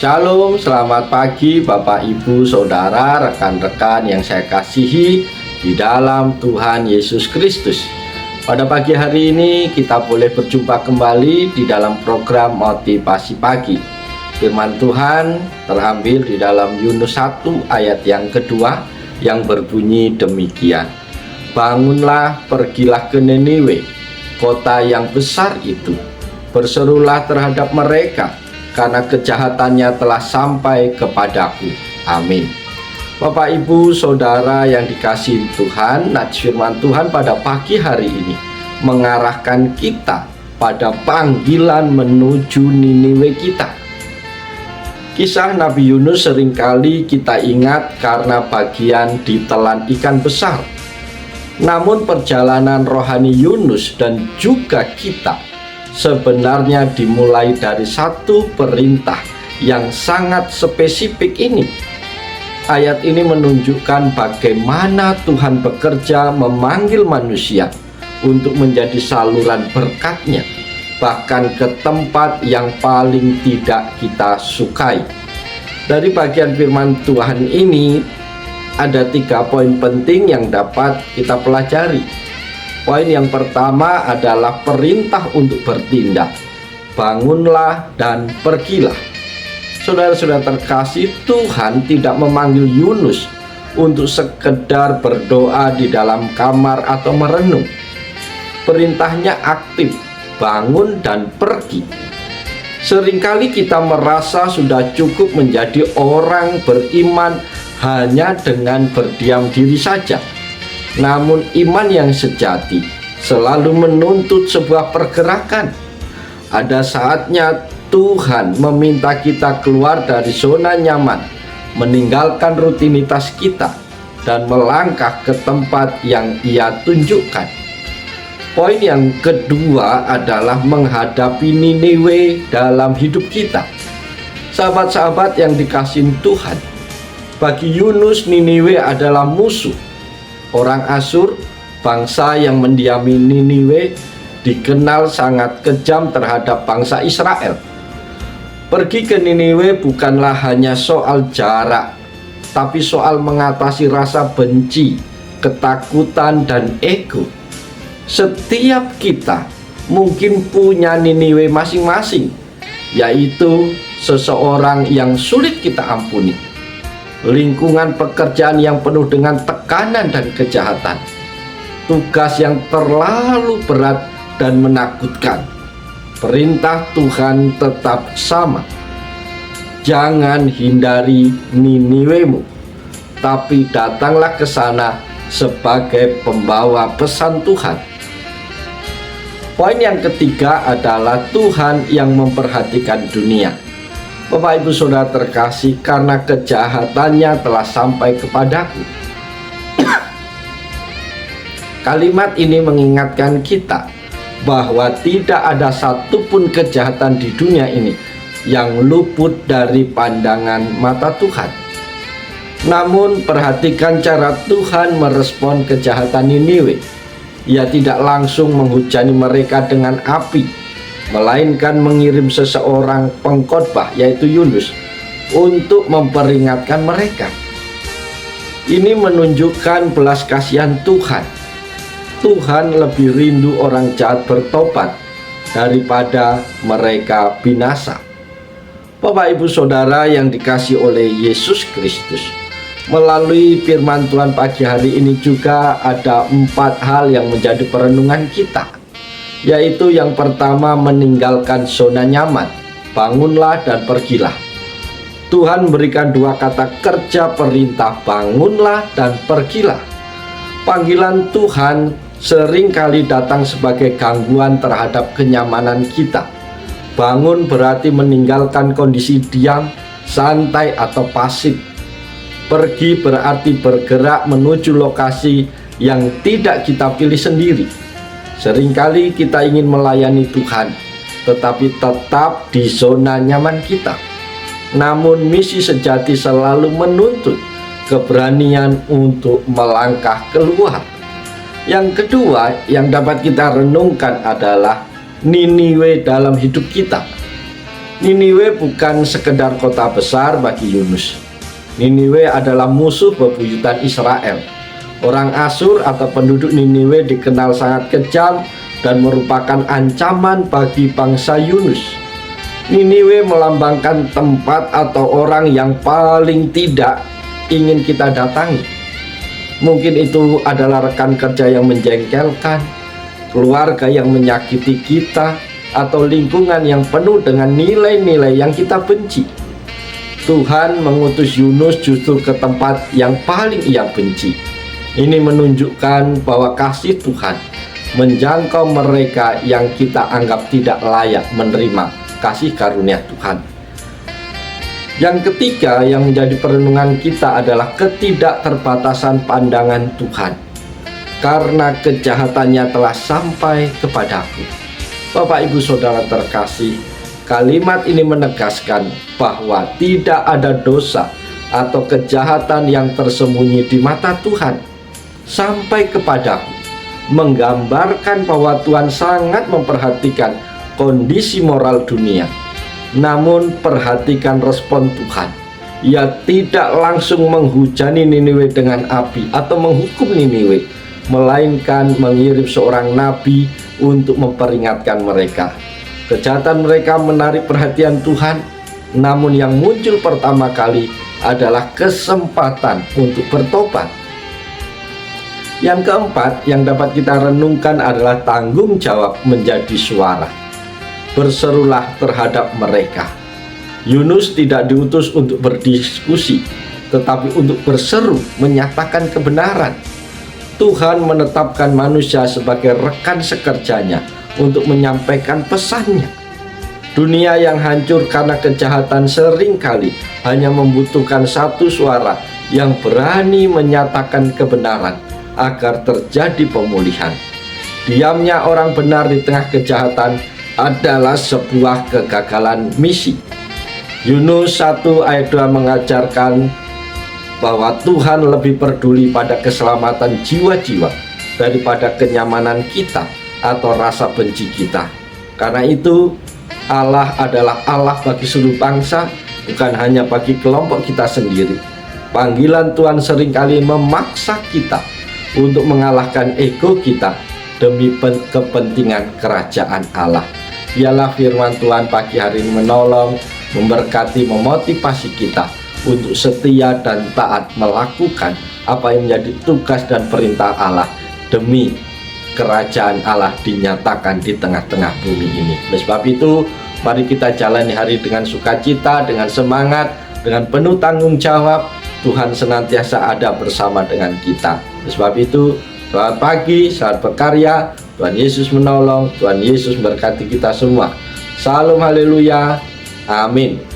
Shalom, selamat pagi Bapak Ibu Saudara, rekan-rekan yang saya kasihi di dalam Tuhan Yesus Kristus. Pada pagi hari ini kita boleh berjumpa kembali di dalam program Motivasi Pagi. Firman Tuhan terambil di dalam Yunus 1 ayat yang kedua yang berbunyi demikian. Bangunlah, pergilah ke Niniwe, kota yang besar itu. Berserulah terhadap mereka, karena kejahatannya telah sampai kepadaku. Amin. Bapak, Ibu, Saudara yang dikasihi Tuhan, nats firman Tuhan pada pagi hari ini mengarahkan kita pada panggilan menuju Niniwe kita. Kisah Nabi Yunus seringkali kita ingat karena bagian ditelan ikan besar. Namun perjalanan rohani Yunus dan juga kita sebenarnya dimulai dari satu perintah yang sangat spesifik ini. Ayat ini menunjukkan bagaimana Tuhan bekerja memanggil manusia untuk menjadi saluran berkat-Nya, bahkan ke tempat yang paling tidak kita sukai. Dari bagian firman Tuhan ini ada 3 poin penting yang dapat kita pelajari. Poin yang pertama adalah perintah untuk bertindak. Bangunlah dan pergilah. Saudara-saudara terkasih, Tuhan tidak memanggil Yunus untuk sekedar berdoa di dalam kamar atau merenung. Perintahnya aktif, bangun dan pergi. Seringkali kita merasa sudah cukup menjadi orang beriman hanya dengan berdiam diri saja. Namun iman yang sejati selalu menuntut sebuah pergerakan. Ada saatnya Tuhan meminta kita keluar dari zona nyaman, meninggalkan rutinitas kita, dan melangkah ke tempat yang Ia tunjukkan. Poin yang kedua adalah menghadapi Niniwe dalam hidup kita. Sahabat-sahabat yang dikasihi Tuhan, bagi Yunus Niniwe adalah musuh. Orang Asyur, bangsa yang mendiami Niniwe, dikenal sangat kejam terhadap bangsa Israel. Pergi ke Niniwe bukanlah hanya soal jarak, tapi soal mengatasi rasa benci, ketakutan, dan ego. Setiap kita mungkin punya Niniwe masing-masing, yaitu seseorang yang sulit kita ampuni, lingkungan pekerjaan yang penuh dengan tekanan dan kejahatan, tugas yang terlalu berat dan menakutkan. Perintah Tuhan tetap sama. Jangan hindari Niniwemu, tapi datanglah ke sana sebagai pembawa pesan Tuhan. Poin yang ketiga adalah Tuhan yang memperhatikan dunia. Bapak, Ibu, Saudara terkasih, karena kejahatannya telah sampai kepadaku. Kalimat ini mengingatkan kita bahwa tidak ada satupun kejahatan di dunia ini yang luput dari pandangan mata Tuhan. Namun perhatikan cara Tuhan merespon kejahatan Niniwe. Ia tidak langsung menghujani mereka dengan api, melainkan mengirim seseorang pengkhotbah, yaitu Yunus, untuk memperingatkan mereka. Ini menunjukkan belas kasihan Tuhan. Tuhan lebih rindu orang jahat bertobat daripada mereka binasa. Bapak, Ibu, Saudara yang dikasihi oleh Yesus Kristus, melalui firman Tuhan pagi hari ini juga ada 4 hal yang menjadi perenungan kita, yaitu yang pertama, meninggalkan zona nyaman. Bangunlah dan pergilah. Tuhan memberikan 2 kata kerja perintah, bangunlah dan pergilah. Panggilan Tuhan seringkali datang sebagai gangguan terhadap kenyamanan kita. Bangun berarti meninggalkan kondisi diam, santai atau pasif. Pergi berarti bergerak menuju lokasi yang tidak kita pilih sendiri. Seringkali kita ingin melayani Tuhan, tetapi tetap di zona nyaman kita. Namun misi sejati selalu menuntut keberanian untuk melangkah keluar. Yang kedua yang dapat kita renungkan adalah Niniwe dalam hidup kita. Niniwe bukan sekedar kota besar bagi Yunus. Niniwe adalah musuh bebuyutan Israel. Orang Asyur atau penduduk Niniwe dikenal sangat kejam dan merupakan ancaman bagi bangsa Yunus. Niniwe melambangkan tempat atau orang yang paling tidak ingin kita datangi. Mungkin itu adalah rekan kerja yang menjengkelkan, keluarga yang menyakiti kita, atau lingkungan yang penuh dengan nilai-nilai yang kita benci. Tuhan mengutus Yunus justru ke tempat yang paling ia benci. Ini menunjukkan bahwa kasih Tuhan menjangkau mereka yang kita anggap tidak layak menerima kasih karunia Tuhan. Yang ketiga yang menjadi perenungan kita adalah ketidakterbatasan pandangan Tuhan, karena kejahatannya telah sampai kepadaku. Bapak Ibu Saudara terkasih, kalimat ini menegaskan bahwa tidak ada dosa atau kejahatan yang tersembunyi di mata Tuhan sampai kepadaku, menggambarkan bahwa Tuhan sangat memperhatikan kondisi moral dunia. Namun perhatikan respon Tuhan. Ia tidak langsung menghujani Niniwe dengan api atau menghukum Niniwe, melainkan mengirim seorang nabi untuk memperingatkan mereka. Kejahatan mereka menarik perhatian Tuhan, namun yang muncul pertama kali adalah kesempatan untuk bertobat. Yang keempat yang dapat kita renungkan adalah tanggung jawab menjadi suara. Berserulah terhadap mereka. Yunus tidak diutus untuk berdiskusi, tetapi untuk berseru menyatakan kebenaran. Tuhan menetapkan manusia sebagai rekan sekerjanya untuk menyampaikan pesannya. Dunia yang hancur karena kejahatan seringkali hanya membutuhkan satu suara yang berani menyatakan kebenaran agar terjadi pemulihan. Diamnya orang benar di tengah kejahatan adalah sebuah kegagalan misi. Yunus 1 ayat 2 mengajarkan bahwa Tuhan lebih peduli pada keselamatan jiwa-jiwa daripada kenyamanan kita atau rasa benci kita. Karena itu Allah adalah Allah bagi seluruh bangsa, bukan hanya bagi kelompok kita sendiri. Panggilan Tuhan seringkali memaksa kita untuk mengalahkan ego kita demi kepentingan kerajaan Allah. Biarlah firman Tuhan pagi hari ini menolong, memberkati, memotivasi kita untuk setia dan taat melakukan apa yang menjadi tugas dan perintah Allah demi kerajaan Allah dinyatakan di tengah-tengah bumi ini. Oleh sebab itu, mari kita jalani hari dengan sukacita, dengan semangat, dengan penuh tanggung jawab. Tuhan senantiasa ada bersama dengan kita. Oleh sebab itu, selamat pagi, selamat berkarya. Tuhan Yesus menolong, Tuhan Yesus memberkati kita semua. Salam haleluya, amin.